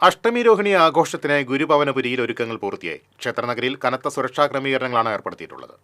അഷ്ടമിരോഹിണി ആഘോഷത്തിനായി ഗുരുഭവനപുരിയിൽ ഒരുക്കങ്ങൾ പൂർത്തിയായി. ക്ഷേത്രനഗരിയിൽ കനത്ത സുരക്ഷാ ക്രമീകരണങ്ങളാണ് ഏർപ്പെടുത്തിയിട്ടുള്ളത്.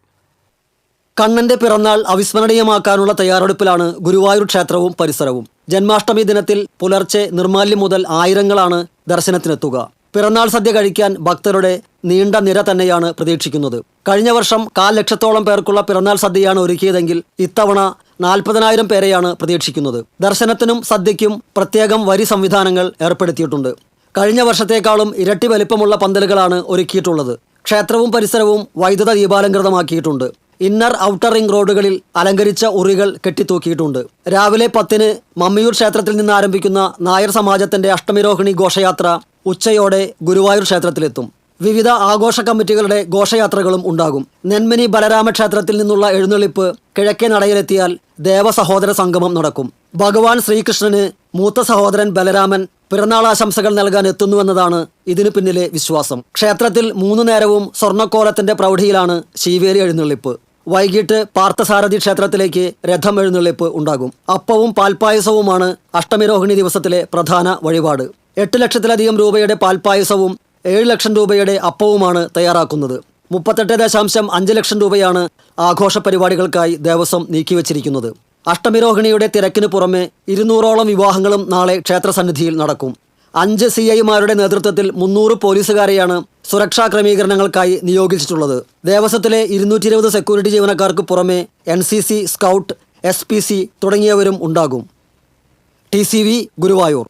കണ്ണന്റെ പിറന്നാൾ അവിസ്മരണീയമാക്കാനുള്ള തയ്യാറെടുപ്പിലാണ് ഗുരുവായൂർ ക്ഷേത്രവും പരിസരവും. ജന്മാഷ്ടമി ദിനത്തിൽ പുലർച്ചെ നിർമാല്യം മുതൽ ആയിരങ്ങളാണ് ദർശനത്തിനെത്തുക. പിറന്നാൾ സദ്യ കഴിക്കാൻ ഭക്തരുടെ നീണ്ട നിര തന്നെയാണ് പ്രതീക്ഷിക്കുന്നത്. കഴിഞ്ഞ വർഷം 1,00,000 ലക്ഷത്തോളം പേർക്കുള്ള പിറന്നാൾ സദ്യയാണ് ഒരുക്കിയതെങ്കിൽ ഇത്തവണ 40,000 പേരെയാണ് പ്രതീക്ഷിക്കുന്നത്. ദർശനത്തിനും സദ്യയ്ക്കും പ്രത്യേകം വരി സംവിധാനങ്ങൾ ഏർപ്പെടുത്തിയിട്ടുണ്ട്. കഴിഞ്ഞ വർഷത്തേക്കാളും ഇരട്ടി വലിപ്പമുള്ള പന്തലുകളാണ് ഒരുക്കിയിട്ടുള്ളത്. ക്ഷേത്രവും പരിസരവും വൈദ്യുത ദീപാലങ്കൃതമാക്കിയിട്ടുണ്ട്. ഇന്നർ ഔട്ടർ റിംഗ് റോഡുകളിൽ അലങ്കരിച്ച ഉറികൾ കെട്ടിത്തൂക്കിയിട്ടുണ്ട്. രാവിലെ 10-ന് മമ്മിയൂർ ക്ഷേത്രത്തിൽ നിന്ന് ആരംഭിക്കുന്ന നായർ സമാജത്തിന്റെ അഷ്ടമിരോഹിണി ഘോഷയാത്ര ഉച്ചയോടെ ഗുരുവായൂർ ക്ഷേത്രത്തിലെത്തും. വിവിധ ആഘോഷ കമ്മിറ്റികളുടെ ഘോഷയാത്രകളും ഉണ്ടാകും. നെന്മനി ബലരാമ ക്ഷേത്രത്തിൽ നിന്നുള്ള എഴുന്നള്ളിപ്പ് കിഴക്കേ നടയിലെത്തിയാൽ ദേവസഹോദര സംഗമം നടക്കും. ഭഗവാൻ ശ്രീകൃഷ്ണന് മൂത്ത സഹോദരൻ ബലരാമൻ പിറന്നാളാശംസകൾ നൽകാൻ എത്തുന്നുവെന്നതാണ് ഇതിനു പിന്നിലെ വിശ്വാസം. ക്ഷേത്രത്തിൽ 3 നേരവും സ്വർണ്ണക്കോലത്തിന്റെ പ്രൗഢിയിലാണ് ശീവേലി എഴുന്നള്ളിപ്പ്. വൈകിട്ട് പാർത്ഥസാരഥി ക്ഷേത്രത്തിലേക്ക് രഥം എഴുന്നള്ളിപ്പ് ഉണ്ടാകും. അപ്പവും പാൽപ്പായസവുമാണ് അഷ്ടമിരോഹിണി ദിവസത്തിലെ പ്രധാന വഴിപാട്. 8 ലക്ഷത്തിലധികം രൂപയുടെ പാൽപ്പായസവും 7 ലക്ഷം രൂപയുടെ അപ്പവുമാണ് തയ്യാറാക്കുന്നത്. 38.5 ലക്ഷം രൂപയാണ് ആഘോഷ പരിപാടികൾക്കായി ദേവസ്വം നീക്കിവച്ചിരിക്കുന്നത്. അഷ്ടമിരോഹിണിയുടെ തിരക്കിന് പുറമെ 200ഓളം വിവാഹങ്ങളും നാളെ ക്ഷേത്രസന്നിധിയിൽ നടക്കും. 5 CIമാരുടെ നേതൃത്വത്തിൽ 300 പോലീസുകാരെയാണ് സുരക്ഷാ ക്രമീകരണങ്ങൾക്കായി നിയോഗിച്ചിട്ടുള്ളത്. ദേവസ്വത്തിലെ 220 സെക്യൂരിറ്റി ജീവനക്കാർക്ക് പുറമെ NCC, സ്കൗട്ട്, SPC തുടങ്ങിയവരും ഉണ്ടാകും. TCV, ഗുരുവായൂർ.